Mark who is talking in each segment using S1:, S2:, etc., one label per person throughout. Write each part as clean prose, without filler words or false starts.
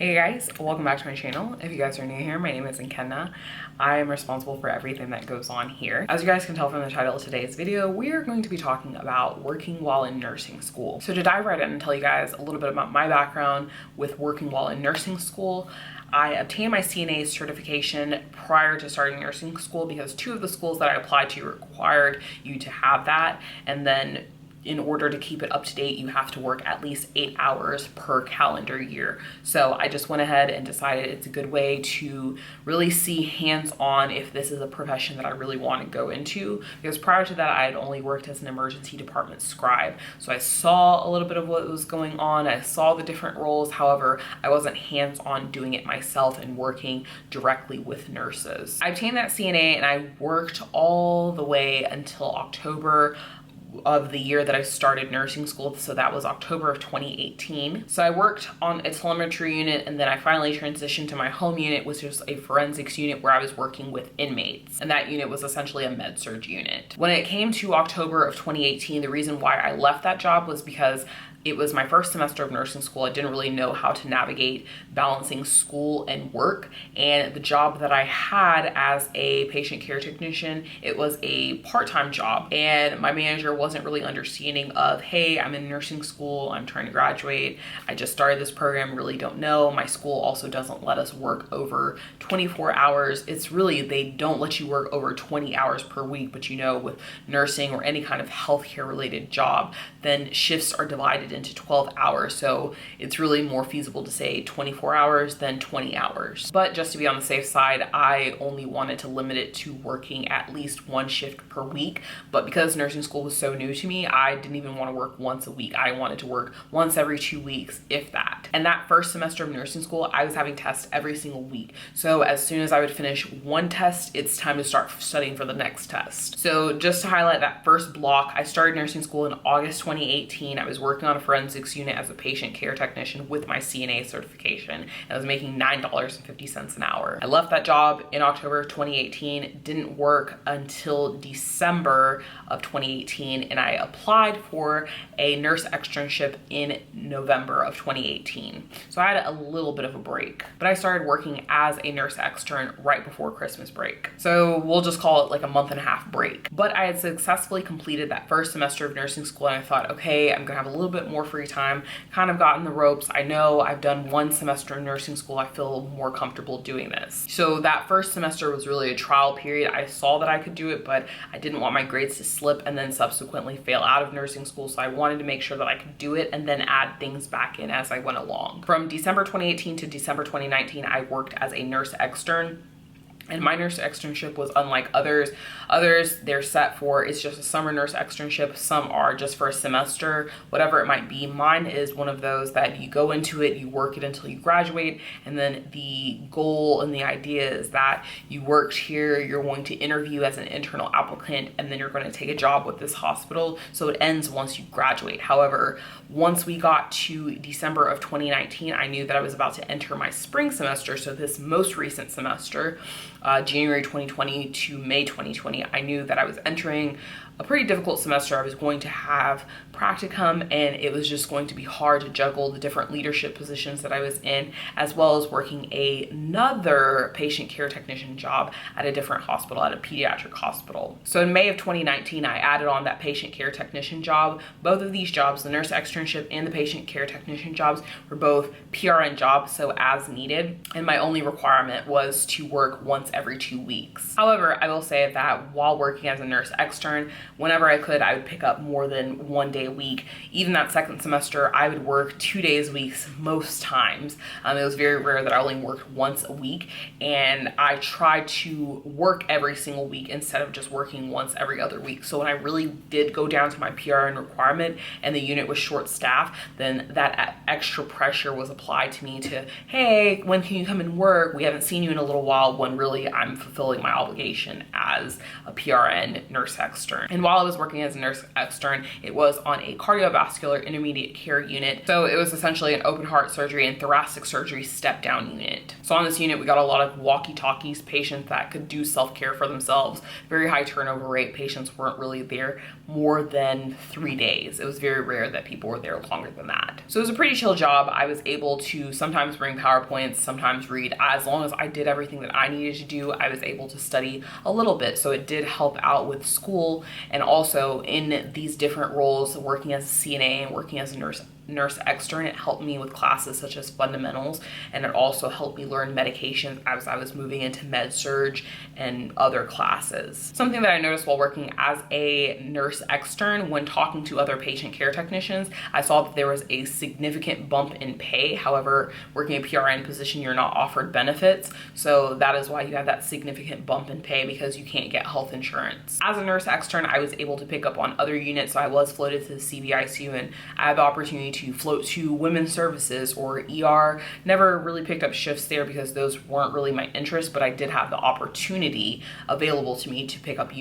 S1: Hey guys, welcome back to my channel. If you guys are new here, my name is Nkenna. I am responsible for everything that goes on here. As you guys can tell from the title of today's video, we are going to be talking about working while in nursing school. So to dive right in and tell you guys a little bit about my background with working while in nursing school, I obtained my CNA certification prior to starting nursing school because two of the schools that I applied to required you to have that, and then in order to keep it up to date, you have to work at least 8 hours per calendar year. So I just went ahead and decided it's a good way to really see hands-on if this is a profession that I really want to go into, because prior to that I had only worked as an emergency department scribe. So I saw a little bit of what was going on, I saw the different roles. However, I wasn't hands-on doing it myself and working directly with nurses. I obtained that CNA and I worked all the way until October of the year that I started nursing school. So that was October of 2018. So I worked on a telemetry unit, and then I finally transitioned to my home unit, which was a forensics unit where I was working with inmates. And that unit was essentially a med-surg unit. When it came to October of 2018, the reason why I left that job was because it was my first semester of nursing school. I didn't really know how to navigate balancing school and work. And the job that I had as a patient care technician, it was a part-time job. And my manager wasn't really understanding of, hey, I'm in nursing school, I'm trying to graduate, I just started this program, really don't know. My school also doesn't let us work over 24 hours. It's really, they don't let you work over 20 hours per week, but you know, with nursing or any kind of healthcare related job, then shifts are divided into 12 hours. So it's really more feasible to say 24 hours than 20 hours. But just to be on the safe side, I only wanted to limit it to working at least one shift per week. But because nursing school was so new to me, I didn't even want to work once a week. I wanted to work once every 2 weeks, if that. And that first semester of nursing school, I was having tests every single week. So as soon as I would finish one test, it's time to start studying for the next test. So just to highlight that first block, I started nursing school in August 2018. I was working on a forensics unit as a patient care technician with my CNA certification. I was making $9.50 an hour. I left that job in October 2018, didn't work until December of 2018, and I applied for a nurse externship in November of 2018. So I had a little bit of a break, but I started working as a nurse extern right before Christmas break. So we'll just call it like a month and a half break. But I had successfully completed that first semester of nursing school, and I thought, okay, I'm gonna have a little bit more free time, kind of gotten the ropes. I know I've done one semester in nursing school. I feel more comfortable doing this. So that first semester was really a trial period. I saw that I could do it, but I didn't want my grades to slip and then subsequently fail out of nursing school. So I wanted to make sure that I could do it and then add things back in as I went along. From December 2018 to December 2019, I worked as a nurse extern. And my nurse externship was unlike others. Others, they're set for, it's just a summer nurse externship. Some are just for a semester, whatever it might be. Mine is one of those that you go into it, you work it until you graduate. And then the goal and the idea is that you worked here, you're going to interview as an internal applicant, and then you're going to take a job with this hospital. So it ends once you graduate. However, once we got to December of 2019, I knew that I was about to enter my spring semester. So this most recent semester, January 2020 to May 2020, I knew that I was entering a pretty difficult semester. I was going to have practicum, and it was just going to be hard to juggle the different leadership positions that I was in, as well as working another patient care technician job at a different hospital, at a pediatric hospital. So in May of 2019, I added on that patient care technician job. Both of these jobs, the nurse externship and the patient care technician jobs, were both PRN jobs, so as needed. And my only requirement was to work once every 2 weeks. However, I will say that while working as a nurse extern, whenever I could, I would pick up more than 1 day a week. Even that second semester, I would work 2 days a week most times. It was very rare that I only worked once a week, and I tried to work every single week instead of just working once every other week. So when I really did go down to my PRN requirement and the unit was short staffed, then that extra pressure was applied to me to, hey, when can you come and work? We haven't seen you in a little while, when really I'm fulfilling my obligation as a PRN nurse extern. And while I was working as a nurse extern, it was on a cardiovascular intermediate care unit. So it was essentially an open heart surgery and thoracic surgery step down unit. So on this unit, we got a lot of walkie-talkies, patients that could do self-care for themselves, very high turnover rate. Patients weren't really there more than 3 days. It was very rare that people were there longer than that. So it was a pretty chill job. I was able to sometimes bring PowerPoints, sometimes read. As long as I did everything that I needed to do, I was able to study a little bit. So it did help out with school, and also in these different roles, working as a CNA and working as a nurse extern, it helped me with classes such as fundamentals, and it also helped me learn medications as I was moving into med surg and other classes. Something that I noticed while working as a nurse extern, when talking to other patient care technicians, I saw that there was a significant bump in pay. However, working a PRN position, you're not offered benefits, so that is why you have that significant bump in pay, because you can't get health insurance. As a nurse extern, I was able to pick up on other units, so I was floated to the CVICU, and I had the opportunity to float to women's services or ER. Never really picked up shifts there because those weren't really my interest, but I did have the opportunity available to me to pick up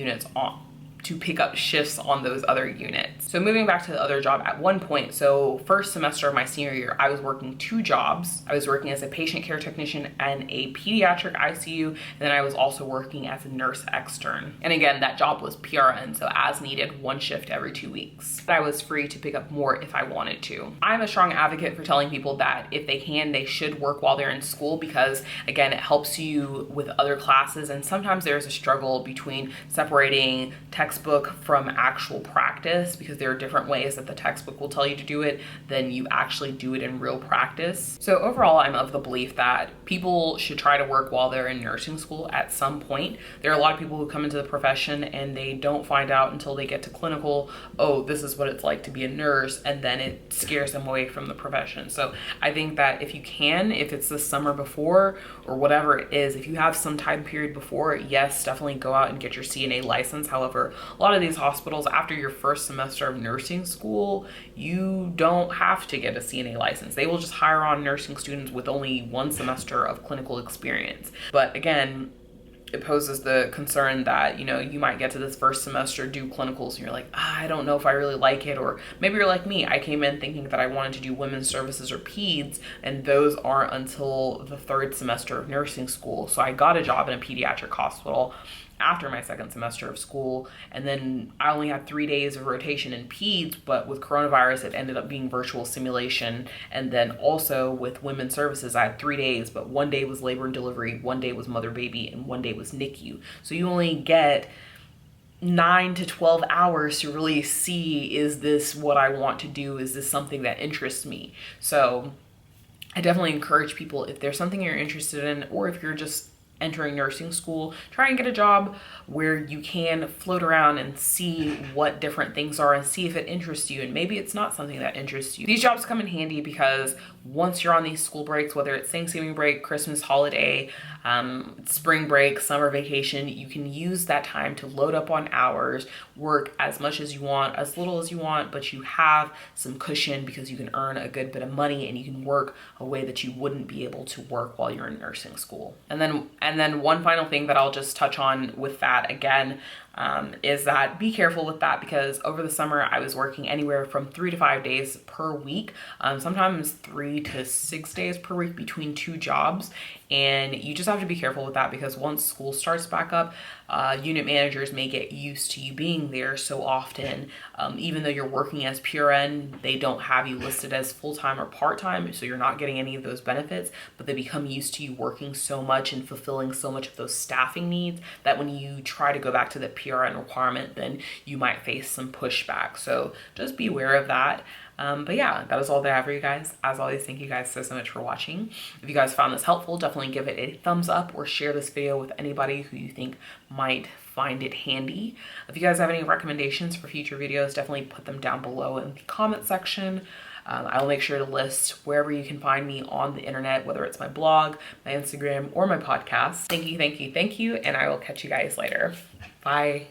S1: shifts on those other units. So moving back to the other job, at one point, so first semester of my senior year, I was working 2 jobs. I was working as a patient care technician and a pediatric ICU, and then I was also working as a nurse extern. And again, that job was PRN, so as needed, 1 shift every 2 weeks. But I was free to pick up more if I wanted to. I'm a strong advocate for telling people that if they can, they should work while they're in school, because again, it helps you with other classes, and sometimes there's a struggle between separating textbook from actual practice, because there are different ways that the textbook will tell you to do it than you actually do it in real practice. So overall, I'm of the belief that people should try to work while they're in nursing school at some point. There are a lot of people who come into the profession and they don't find out until they get to clinical, oh, this is what it's like to be a nurse, and then it scares them away from the profession. So I think that if you can, if it's the summer before or whatever it is, if you have some time period before, yes, definitely go out and get your CNA license. However, a lot of these hospitals, after your first semester of nursing school, you don't have to get a CNA license. They will just hire on nursing students with only 1 semester of clinical experience. But again, it poses the concern that, you know, you might get to this first semester, do clinicals, and you're like, I don't know if I really like it. Or maybe you're like me. I came in thinking that I wanted to do women's services or peds, and those aren't until the 3rd semester of nursing school. So I got a job in a pediatric hospital after my 2nd semester of school, and then I only had 3 days of rotation in peds, but with coronavirus it ended up being virtual simulation. And then also with women's services, I had 3 days, but 1 day was labor and delivery, 1 day was mother baby, and 1 day was NICU. So you only get 9 to 12 hours to really see, is this what I want to do? Is this something that interests me? So I definitely encourage people, if there's something you're interested in, or if you're just entering nursing school, try and get a job where you can float around and see what different things are and see if it interests you. And maybe it's not something that interests you. These jobs come in handy because once you're on these school breaks, whether it's Thanksgiving break, Christmas holiday, spring break, summer vacation, you can use that time to load up on hours, work as much as you want, as little as you want, but you have some cushion because you can earn a good bit of money and you can work a way that you wouldn't be able to work while you're in nursing school. And then one final thing that I'll just touch on with that again, is that be careful with that, because over the summer I was working anywhere from 3 to 5 days per week, sometimes 3 to 6 days per week between 2 jobs. And you just have to be careful with that, because once school starts back up, unit managers may get used to you being there so often. Even though you're working as PRN, they don't have you listed as full-time or part-time, so you're not getting any of those benefits, but they become used to you working so much and fulfilling so much of those staffing needs that when you try to go back to the PRN requirement, then you might face some pushback. So just be aware of that. But yeah, that is all that I have for you guys. As always, thank you guys so much for watching. If you guys found this helpful, definitely give it a thumbs up or share this video with anybody who you think might find it handy. If you guys have any recommendations for future videos, definitely put them down below in the comment section. I'll make sure to list wherever you can find me on the internet, whether it's my blog, my Instagram, or my podcast. Thank you, and I will catch you guys later. Bye.